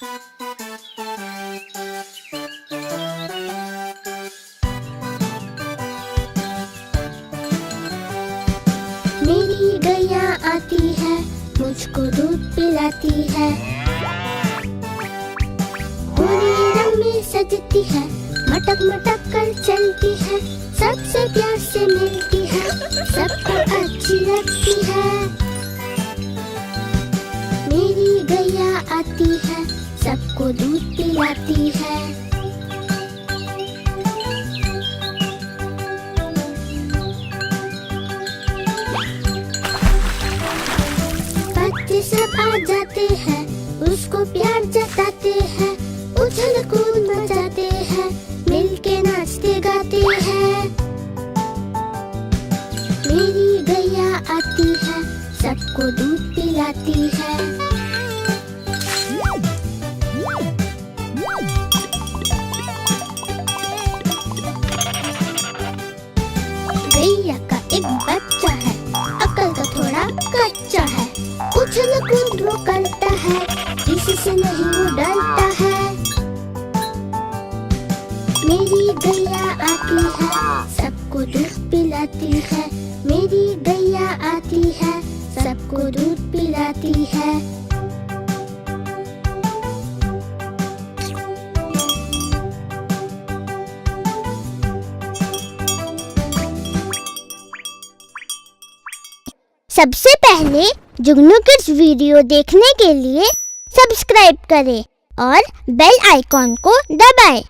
मेरी गैया आती है, मुझको दूध पिलाती है। पूरी रंग में सजती है, मटक मटक कर चलती है। सबसे प्यार से मिलती है, सबको अच्छी लगती है। मेरी गैया आती है, सबको दूध पिलाती है। बच्चे सब आ जाते हैं, उसको प्यार जताते हैं। उछल कूद मचाते हैं, मिलके नाचते गाते हैं। मेरी गैया आती है, सबको दूध पिलाती है। गैया का एक बच्चा है, अकल तो थोड़ा कच्चा है। उछल कूद वो करता है, किसी से नहीं वो डरता है। मेरी गैया आती है, सबको दूध पिलाती है। मेरी गैया आती है, सबको दूध पिलाती है। सबसे पहले जुगनू किड्स वीडियो देखने के लिए सब्सक्राइब करें और बेल आइकॉन को दबाएं।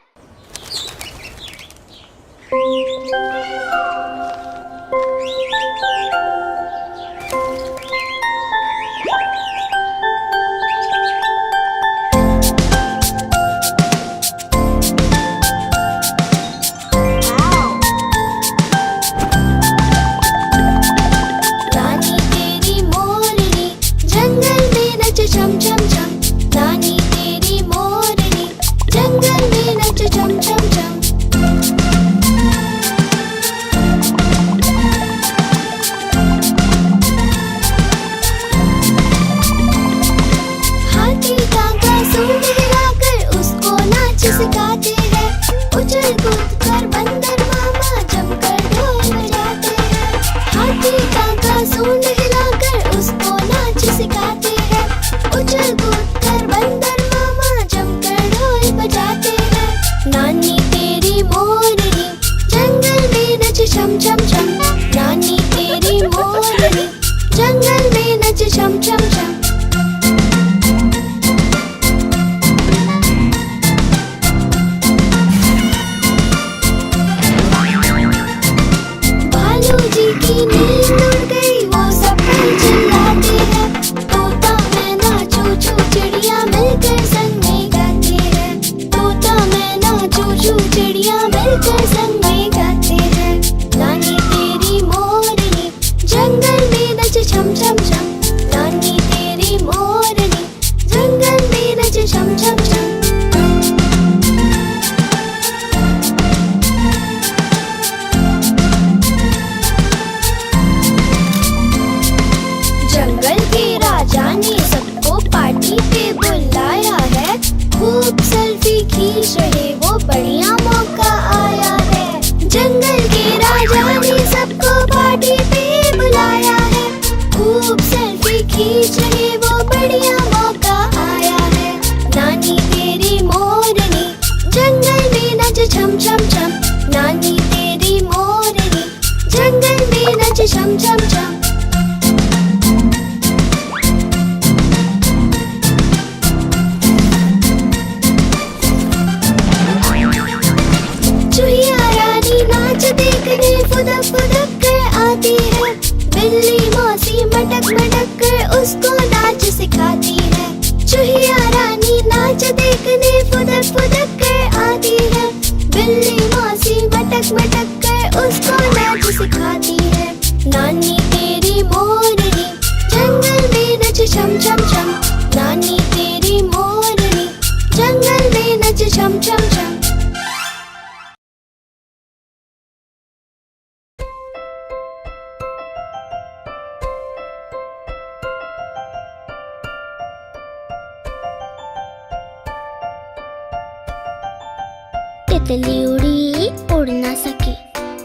तितली उड़ी उड़ ना सकी,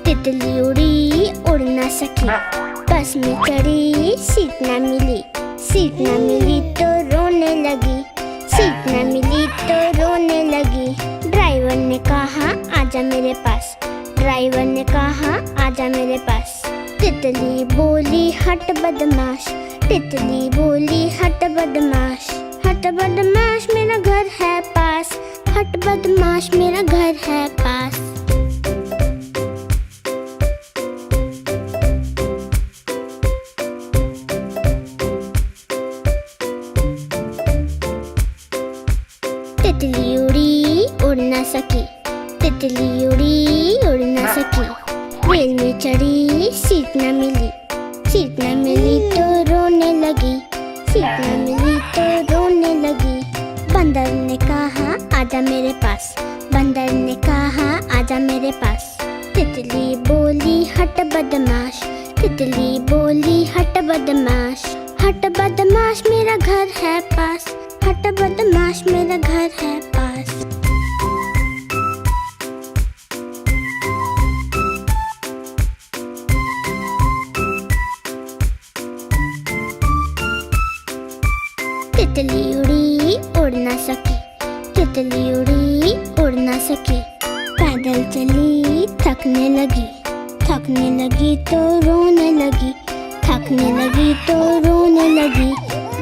तितली उड़ी उड़ ना सकी। बस में चढ़ी सीट ना मिली, सीट ना मिली तो रोने लगी, सीट ना मिली तो रोने लगी। ड्राइवर ने कहा आजा मेरे पास, ड्राइवर ने कहा आजा मेरे पास। तितली बोली हट बदमाश, तितली बोली हट बदमाश। हट बदमाश मेरा घर है पास, हट बदमाश मेरा घर है पास। तितली उड़ी उड़ ना सकी, तितली उड़ी उड़ ना सकी। रेल में चढ़ी सीट न मिली, सीट न मिली तो रोने लगी, सीट न मिली तो रोने लगी। बंदर ने कहा आजा मेरे पास, बंदर ने कहा आजा मेरे पास। तितली बोली हट बदमाश, तितली बोली हट बदमाश। हट बदमाश मेरा घर है पास, हट बदमाश मेरा घर है पास। तितली उड़ी उड़ ना सकी, तितली उड़ी उड़ ना सकी। पैदल चली थकने लगी, थकने लगी तो रोने लगी, थकने लगी तो रोने लगी।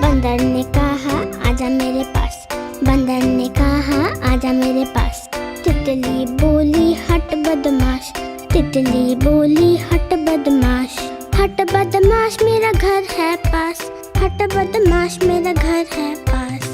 बंदर ने कहा आजा मेरे पास, बंदर ने कहा आजा मेरे पास। तितली बोली हट बदमाश, तितली बोली हट बदमाश। हट बदमाश मेरा घर है पास, हट बदमाश मेरा घर है पास।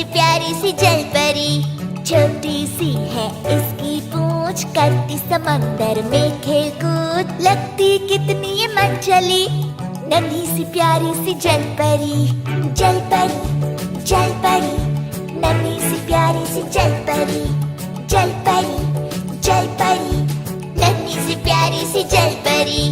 प्यारी सी जल परी। छोटी सी है इसकी पूंछ, करती समंदर में खेल कूद, लगती कितनी ये मन चली, नन्ही सी प्यारी सी जल परी। जल परी, जल परी, नन्ही सी प्यारी सी जल परी। जल परी, जल परी, नन्ही सी प्यारी सी जल परी।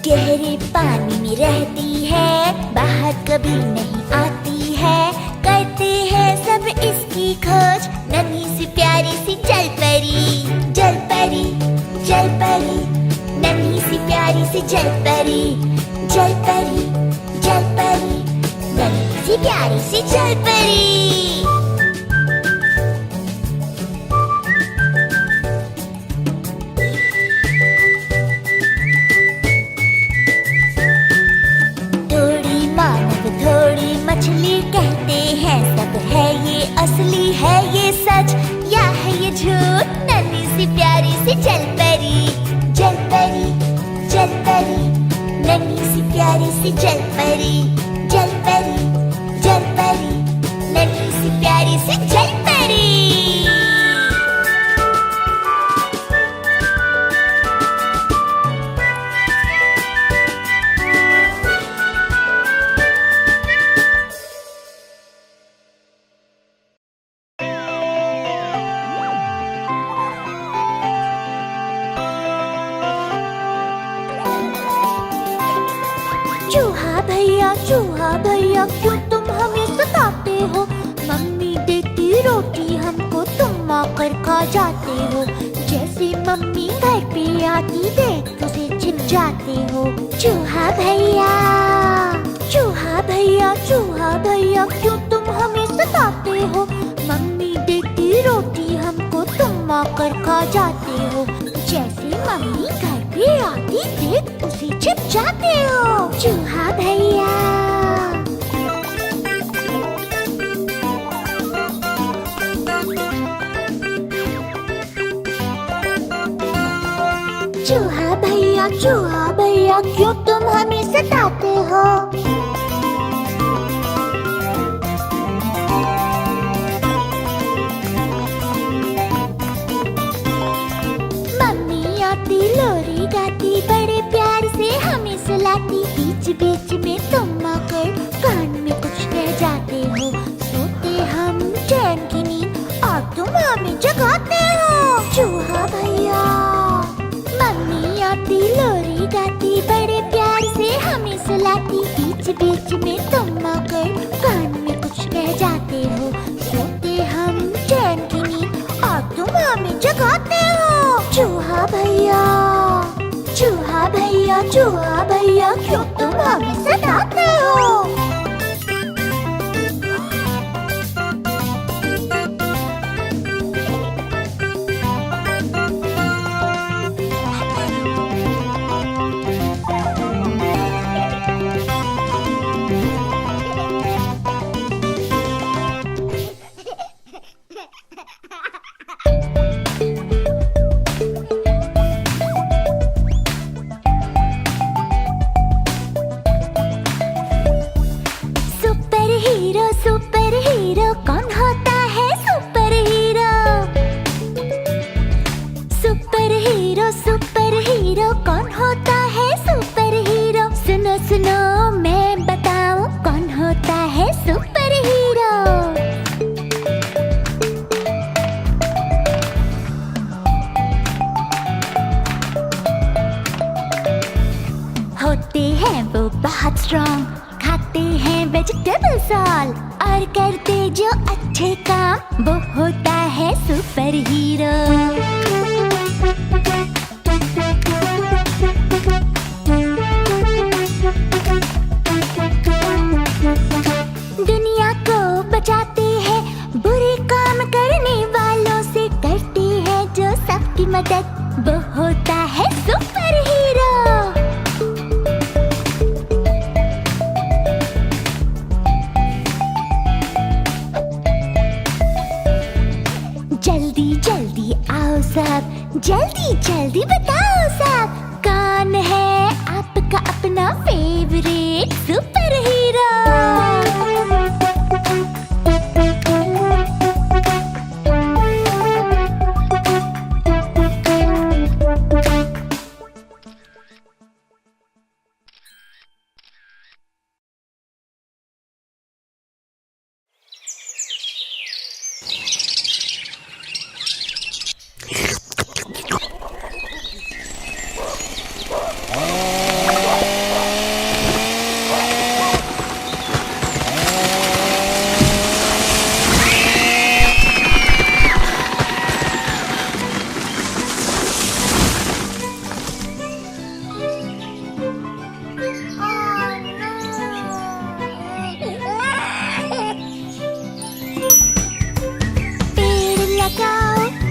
गहरे पानी में रहती है, बाहर कभी नहीं आती है, करते हैं सब इसकी खोज, नन्ही सी प्यारी सी जल परी। जल परी, जल परी, नन्ही सी प्यारी सी जल परी। जल परी, जल परी, नन्ही सी प्यारी सी जल परी। मछली कहते हैं सब, है ये असली, है ये सच, या है ये झूठ, नन्ही सी प्यारी सी जल परी। जल परी, जल परी, नन्ही सी प्यारी सी जल परी। जल परी, जल परी, नन्ही सी प्यारी सी जल परी। चूहा भैया क्यों तुम हमें सताते हो, मम्मी देती रोटी हमको तुम आकर खा जाते हो, जैसे मम्मी घर पे आती देख उसे छिप जाते हो। चूहा भैया, चूहा भैया, चूहा भैया क्यों तुम हमें सताते हो, मम्मी देती रोटी हमको तुम आकर खा जाते हो, जैसे मम्मी घर पे आती देख उसे छिप जाते हो। चूहा भैया, चूहा भैया, चूहा भैया क्यों तुम हमें सताते हो, मम्मी आती लोरी गाती बड़े प्यार से हमें सुलाती, बीच बीच में तुम आकर कान में कुछ कह जाते हो, सोते हम चैन की नींद और तुम हमें जगाते हो। चूहा भैया, मम्मी आती लोरी गाती बड़े प्यार से हमें सुलाती, बीच बीच में तुम आकर कान में कुछ कह जाते हो, सोते हम चैन की नींद और तुम हमें जगाते हो। चूहा भैया, चूहा भैया, चूहा भैया क्यों तुम हमें सताते हो। सुपर हीरो कौन होता है super hero, super hero, super hero कौन होता है सुपर हीरो, सुनो सुनो मैं बताऊं कौन होता है सुपर हीरो। होते हैं वो बहुत स्ट्रॉन्ग, खाते हैं वेजिटेबल्स ऑल, और करते जो अच्छे काम वो होता है सुपर हीरो। दुनिया को बचाते हैं बुरे काम करने वालों से, करते हैं जो सबकी मदद वो होता है सुपर हीरो। जल्दी जल्दी आओ सब, जल्दी जल्दी बताओ सब, कौन है आपका अपना फेवरेट सुपर हीरो?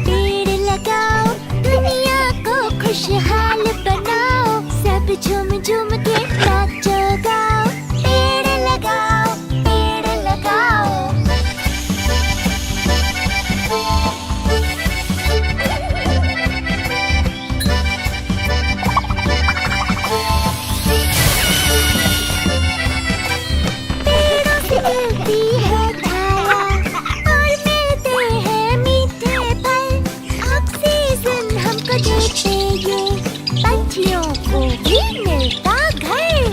पेड़ लगाओ, दुनिया को खुशहाल बनाओ, सब झूम झूम के नाचो गाओ। पेड़ लगाओ, पेड़ लगाओ। पेड़ों से मिलती है छाया और मिलते हैं मीठे फल, ऑक्सीजन हमको देते ये, पंछियों को भी मिलता घर।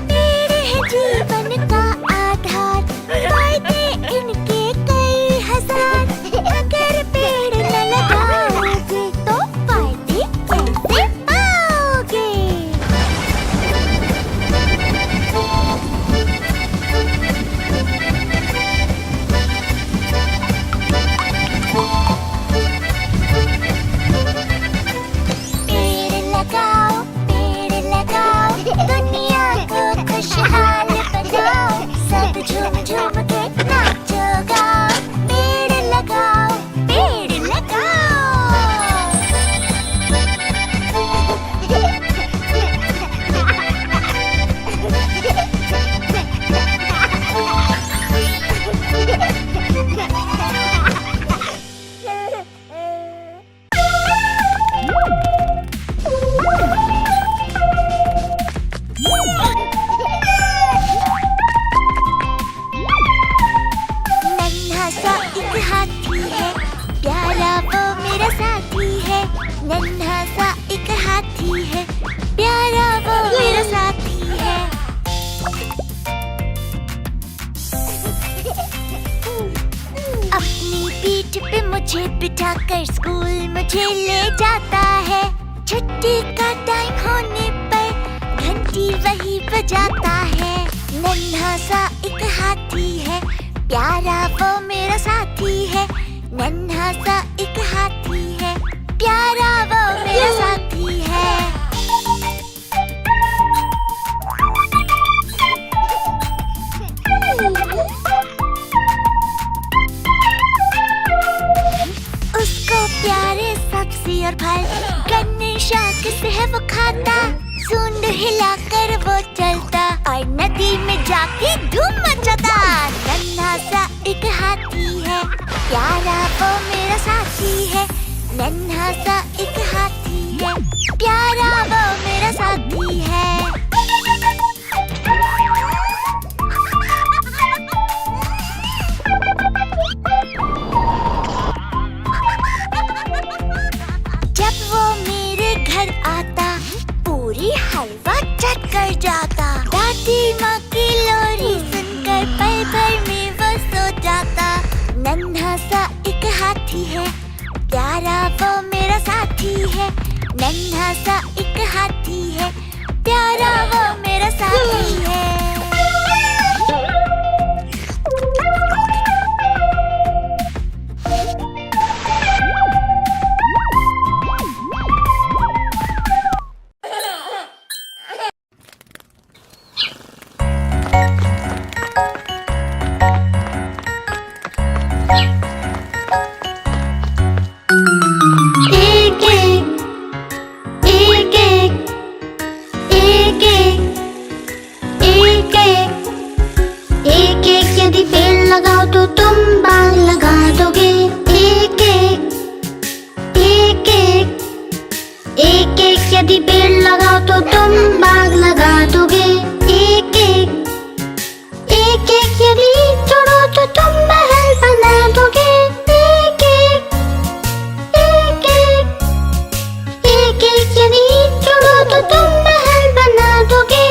पेड़ है जीवन का आधार, फायदे इनके कई हजार, अगर पेड़ न लगाओगे तो फायदे कैसे पाओगे? पेड़ लगाओ, दुनिया को खुशहाल बनाओ, सब झूम झूम के नाचो गाओ। पेड़ लगाओ, पेड़ लगाओ। नन्हा सा एक हाथी है, प्यारा वो मेरा साथी है। नन्हा सा एक हाथी है, प्यारा वो मेरा साथी है। अपनी पीठ पे मुझे बिठाकर स्कूल मुझे ले जाता है, छुट्टी का टाइम होने पर घंटी वही बजाता है। नन्हा सा एक हाथी है, प्यारा वो मेरा साथी है। नन्हा सा एक हाथी है, प्यारा वो मेरा साथी है। उसको प्यारे सब्जी और फल, गन्ने शाक से है वो खाता, सूंड हिलाकर वो चलता और नदी में जाके धूम मचाता। नन्हा सा एक हाथी है, प्यारा वो मेरा साथी है। नन्हा सा एक हाथी है, प्यारा वो मेरा साथी है। जब वो मेरे घर आता, पूरी हलवा चट कर जाता। दादी माँ की लोरी सुनकर पल भर में वो सो जाता। नन्हा सा एक हाथी है, प्यारा वो मेरा साथी है। नन्हा सा एक हाथी है, प्यारा वो मेरा साथी है। पेड़ लगाओ तो तुम बाग लगा दोगे। एक एक यदि जोड़ो तो तुम महल बना दोगे। एक एक यदि जोड़ो तो तुम महल बना दोगे।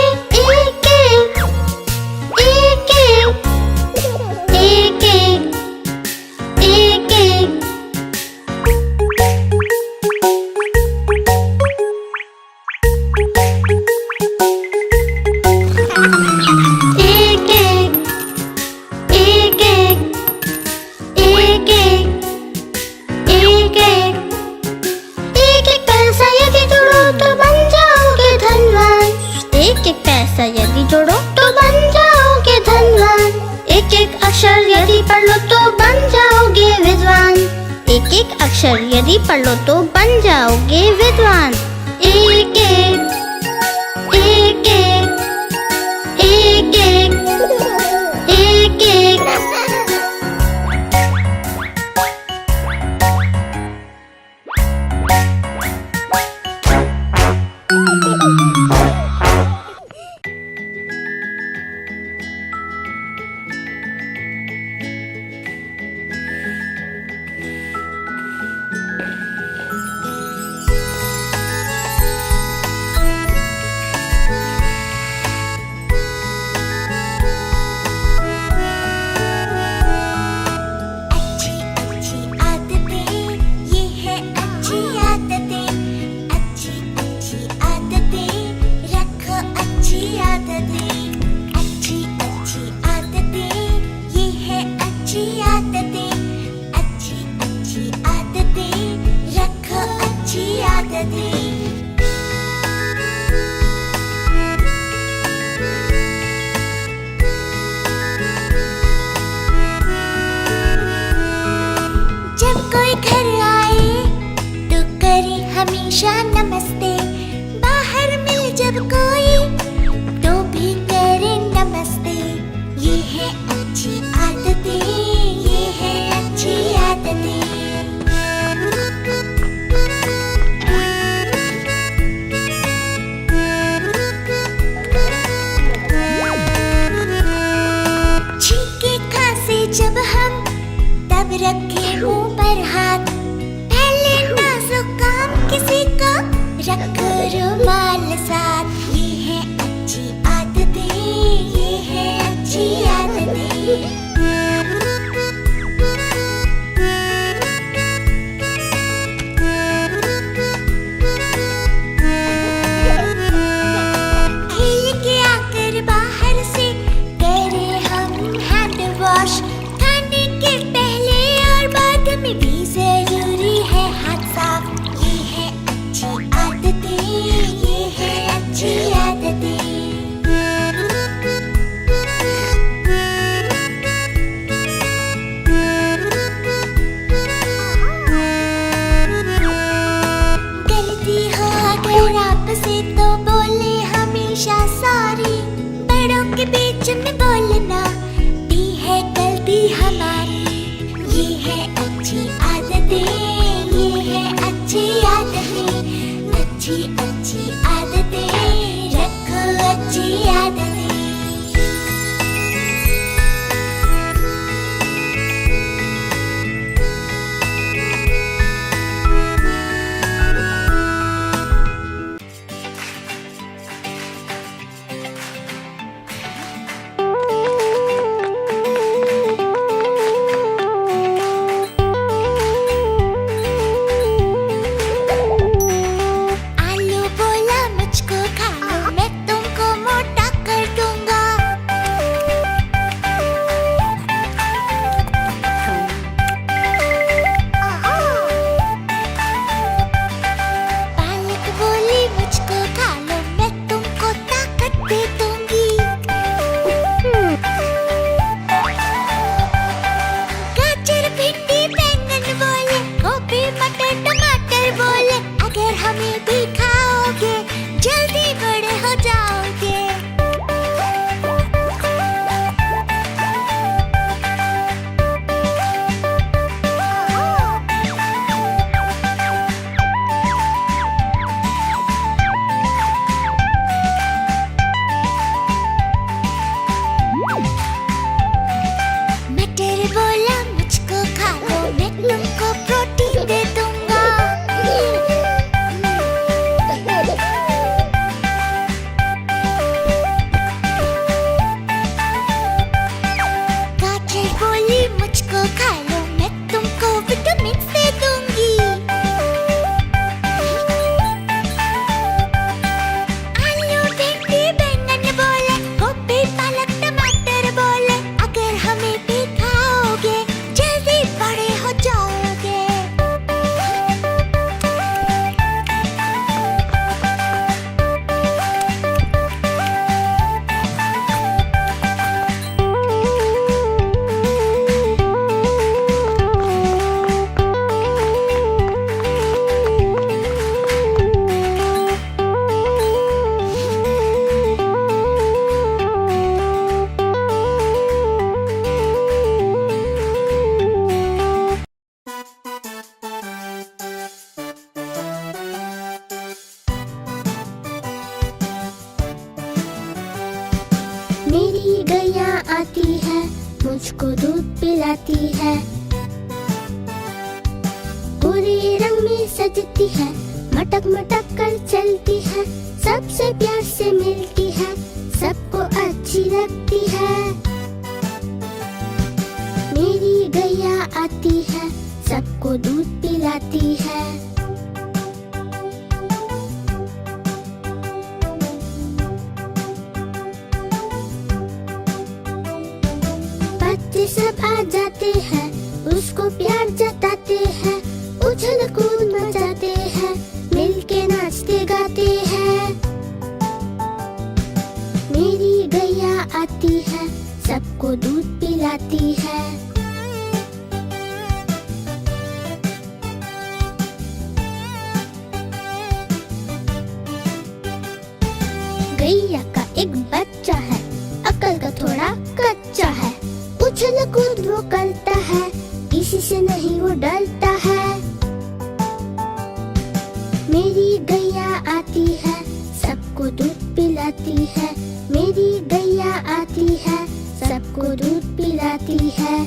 एक पैसा यदि जोड़ो तो बन जाओगे धनवान। एक एक अक्षर यदि पढ़ लो तो बन जाओगे विद्वान। एक एक अक्षर यदि पढ़ लो तो बन जाओगे विद्वान। एक जब कोई घर आए तो करे हमेशा नमस्ते। बाहर मिल जब कोई तो भी करे नमस्ते। ये है अच्छी आदतें, ये है अच्छी आदतें। छींके खांसे जब हम तब रखे मुंह पर हाथ। पहले नाजुक काम किसी का रखो रुमाल साथ। ये है अच्छी आदतें, ये है अच्छी आदतें। खेल के आकर बाहर से करें हम हैंड वॉश। खाने के पहले और बाद में भी जरूरी है हाथ साफ। ये है अच्छी आदतें, ये है अच्छी आदतें। गलती हो अगर आपसे तो बोले हमेशा सॉरी। बड़ों के बीच में बोलना भी है गलती हमारी। ये है अच्छी आदतें, ये है अच्छी आदतें। अच्छी अच्छी आदतें रखो, अच्छी आदतें। मेरी गैया आती है, मुझको दूध पिलाती है। पूरे रंग में सजती है, मटक मटक कर चलती है। सबसे प्यार से मिलती है, सबको अच्छी लगती है। मेरी गैया आती है, सबको दूध पिलाती है। बच्चे सब आ जाते हैं, उसको प्यार जताते हैं। उछल कूद मचाते हैं, मिलके नाचते गाते हैं। मेरी गैया आती है, सबको दूध पिलाती है। गैया का एक बच्चा है, अकल का थोड़ा कच्चा है। उछल कूद वो करता है, किसी से नहीं वो डरता है। मेरी गैया आती है, सबको दूध पिलाती है। मेरी गैया आती है, सबको दूध पिलाती है।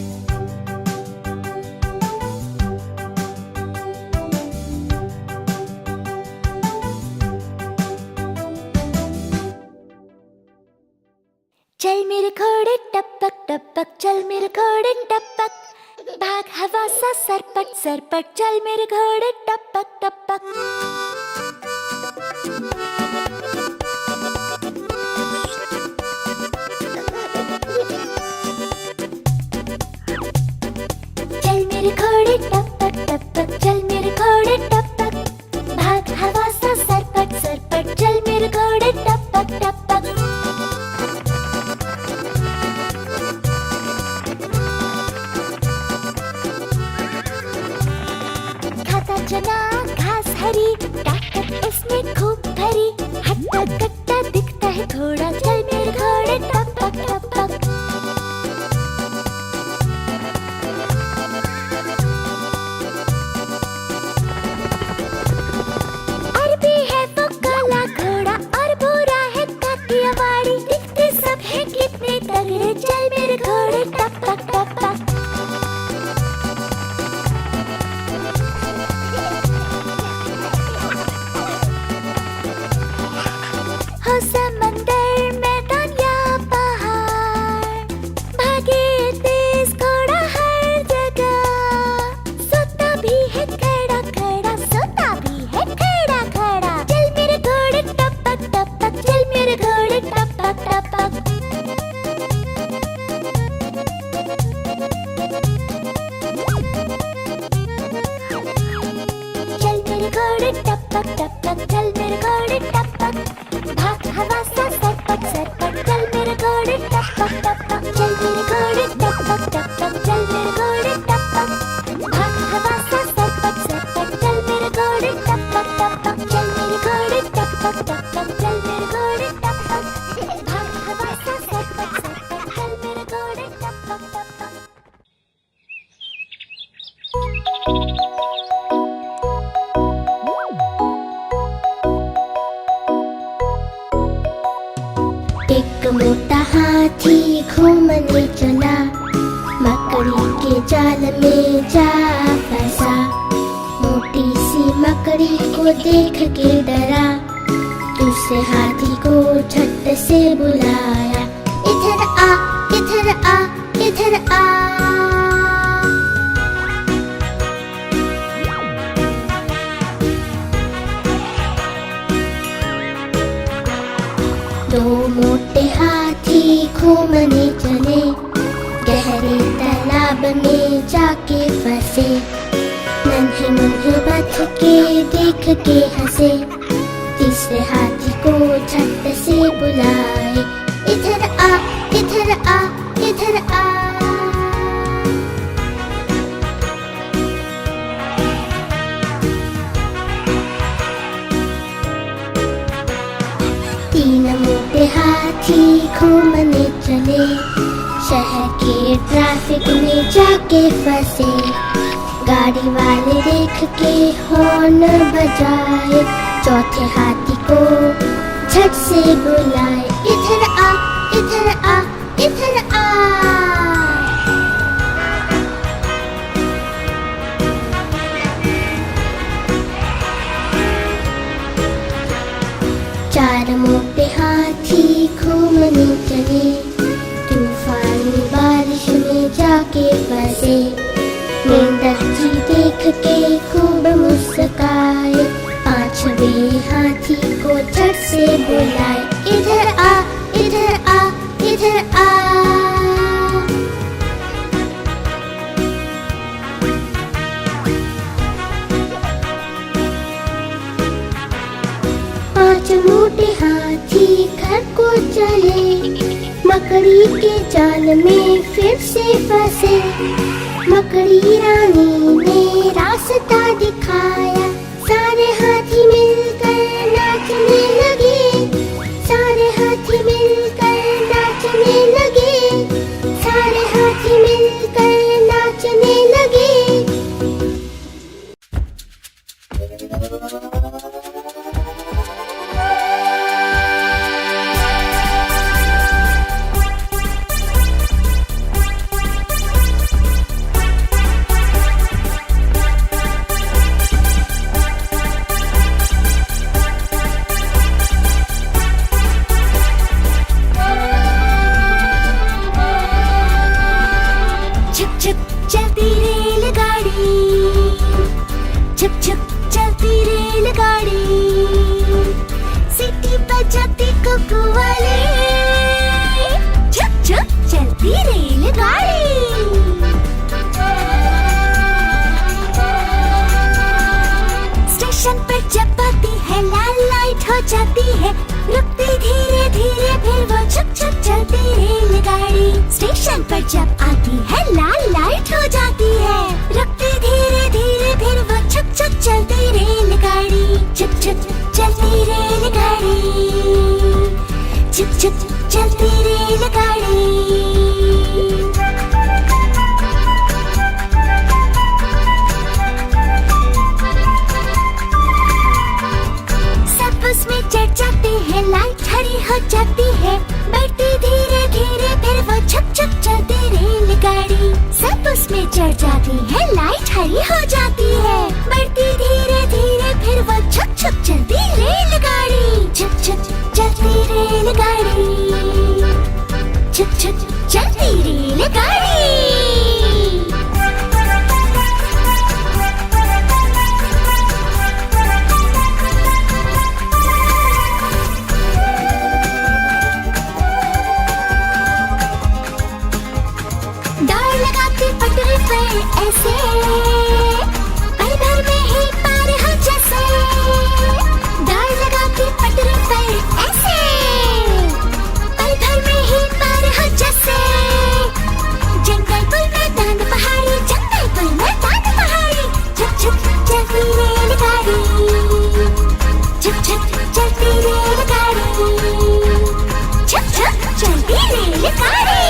चल मेरे घोड़े टपक टपक, चल मेरे घोड़े टपक। भाग हवा सा सरपट सरपट, चल मेरे घोड़े टपक टपक। चल मेरे घोड़े टपक टपक, चल मेरे घोड़े टपक। भाग हवा सा सरपट सरपट, चल मेरे घोड़े टपक टपक। चना घास हरी, ताकत इसमें खूब भरी। हट्टा कट्टा दिखता है घोड़ा, चल मेरे घोड़े टपक टपक। अरबी है वो काला घोड़ा, और भूरा है काठियावाड़ी। दिखते सब है कितने तगड़े, चल मेरे घोड़े टपक टपक। हो समंदर मैदान या पहाड़, भागे तेज घोड़ा हर जगह। सोता भी है खड़ा खड़ा, सोता भी है खड़ा खड़ा। चल मेरे घोड़े टपक टपक, चल मेरे घोड़े टपक टपक। चल मेरे घोड़े टपक टपक, चल मेरे घोड़े टपक। भाग हवा सा सरपट सरपट, चल मेरे घोड़े टपक टपक। चल मेरे घोड़े टपक टपक, चल मेरे घोड़े टपक। भाग हवा सा सरपट सरपट, चल मेरे घोड़े टपक टपक। चल मेरे घोड़े टपक टपक, चल मेरे घोड़े टपक। भाग हवा सा सरपट सरपट, चल मेरे घोड़े टपक टपक। एक मोटा हाथी घूमने चला, मकड़ी के जाल में जा फंसा। मोटी सी मकड़ी को देख के डरा, दूसरे हाथी को झट से बुलाया। इधर आ, इधर आ, इधर आ। दो मोटे हाथी घूमने चले, गहरे तालाब में जाके फंसे। नन्हे मुन्हे बतखे देख के हंसे, तीसरे हाथी को झट से बुलाए। इधर आ, इधर आ, इधर आ। तीन मोटे हाथी घूमने चले, शहर के ट्रैफिक में जाके फंसे। गाड़ी वाले देख के हॉर्न बजाए, चौथे हाथी को झट से बुलाए। इधर आ, इधर आ। मोटे हाथी घूमने चले, तूफानी बारिश में जाके फंसे। मेंढक जी देख के खूब मुस्काए, पांचवें हाथी को झट से बुलाए, इधर आ, इधर आ, इधर आ। पांच मोटे हाथी घर को चले, मकड़ी के जाल में फिर से फंसे। मकड़ी रानी ने रास्ता दिखाया, सारे हाथी मिलकर नाचने लगे। सारे हाथी मिलकर नाचने लगे, सारे हाथी मिलकर नाचने लगे। जाती है, रुकती धीरे धीरे, फिर वो छुप छुप चलती रेलगाड़ी। स्टेशन पर जब आती है लाल लाइट हो जाती है, रुकती धीरे धीरे, फिर वो छुप छुप चलती रेलगाड़ी। छुप छुप चलती रेलगाड़ी, छुप छुप चलती रेलगाड़ी। उसमें चढ़ जाते हैं, लाइट हरी हो जाती है, बढ़ती धीरे धीरे, फिर वो छुप छुप चलती रेलगाड़ी। सब उसमें चढ़ जाती है, लाइट हरी हो जाती है, बढ़ती धीरे धीरे, फिर वो छुप छुप चलती रेलगाड़ी। छुप छुप चलती रेलगाड़ी, छुप छुप चलती रेलगाड़ी। ऐसे पल भर में ही पार हो जैसे, दार लगा के पटरी पे ऐसे पल भर में ही पार हो जैसे। जंगल पुल मैदान पहाड़ी, जंगल पुल मैदान पहाड़ी। छुप छुप चलती रेलगाड़ी, छुप छुप चलती रेलगाड़ी, छुप छुप चलती रेलगाड़ी।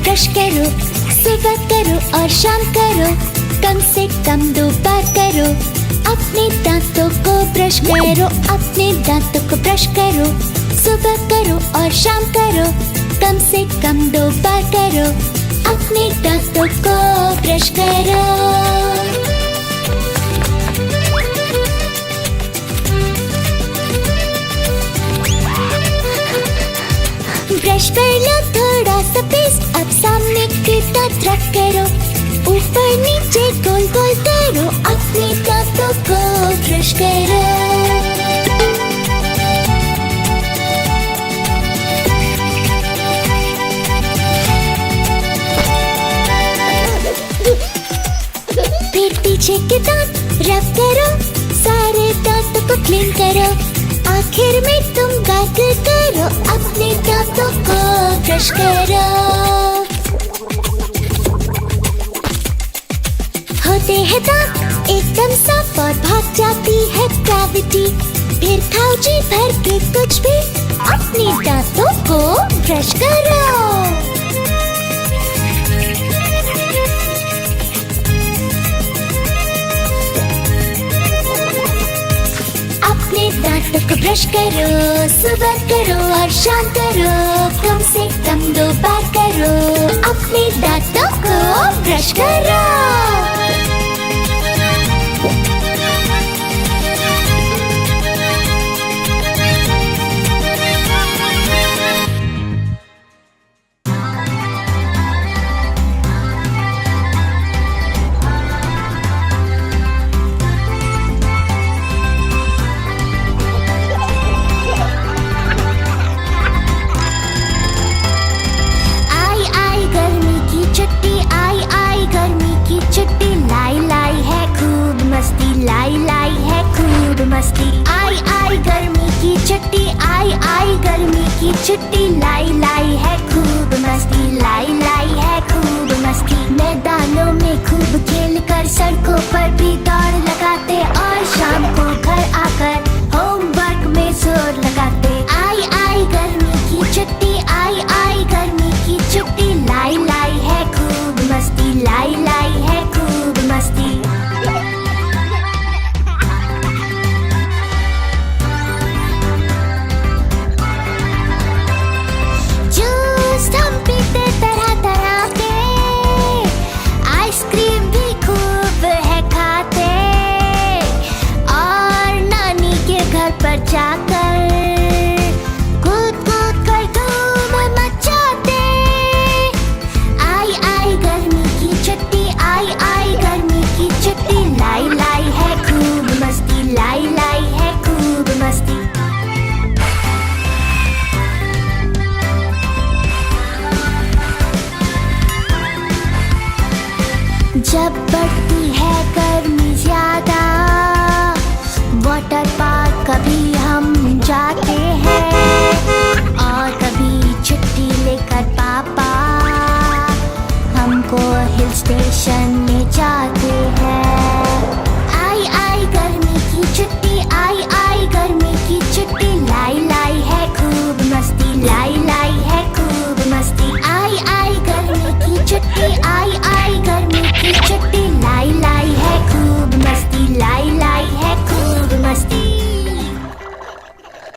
ब्रश करो, सुबह करो और शाम करो, कम से कम 2 बार करो। अपने दांतों को ब्रश करो, अपने दांतों को ब्रश करो, सुबह करो और शाम करो, कम से कम 2 बार करो। अपने दांतों को ब्रश करो। ब्रश कर लो थोड़ा सा पेस्ट, अब सामने की तरफ रख करो, ऊपर नीचे गोल गोल करो, अपने दांतों को ब्रश करो। फिर पीछे के दांत रब करो, सारे दांतों को क्लीन करो, आखिर में तुम गार्गल करो, अपने दांतों को ब्रश करो। होते हैं दांत एकदम साफ और भाग जाती है कैविटी। फिर खाओ जी भर के कुछ भी, अपने दांतों को ब्रश करो। अपने दांतों को ब्रश करो, सुबह करो और शाम करो, कम से कम 2 बार करो। अपने दांतों को ब्रश करो। आई आई गर्मी की छुट्टी, आई आई गर्मी की छुट्टी, लाई लाई है खूब मस्ती, लाई लाई है खूब मस्ती। मैदानों में खूब खेलकर सड़कों पर भी दौड़ लगाते और शाम को घर आकर होमवर्क में जोर लगाते। आई आई गर्मी की छुट्टी, आई आई गर्मी की छुट्टी, लाई लाई है खूब मस्ती, लाई लाई है खूब मस्ती। पर जाकर कूद कूद कर धूम मचाते। आई आई गर्मी की छुट्टी, आई आई गर्मी की छुट्टी, लाई लाई है खूब मस्ती, लाई लाई है खूब मस्ती। जब बढ़ती है गर्मी ज्यादा,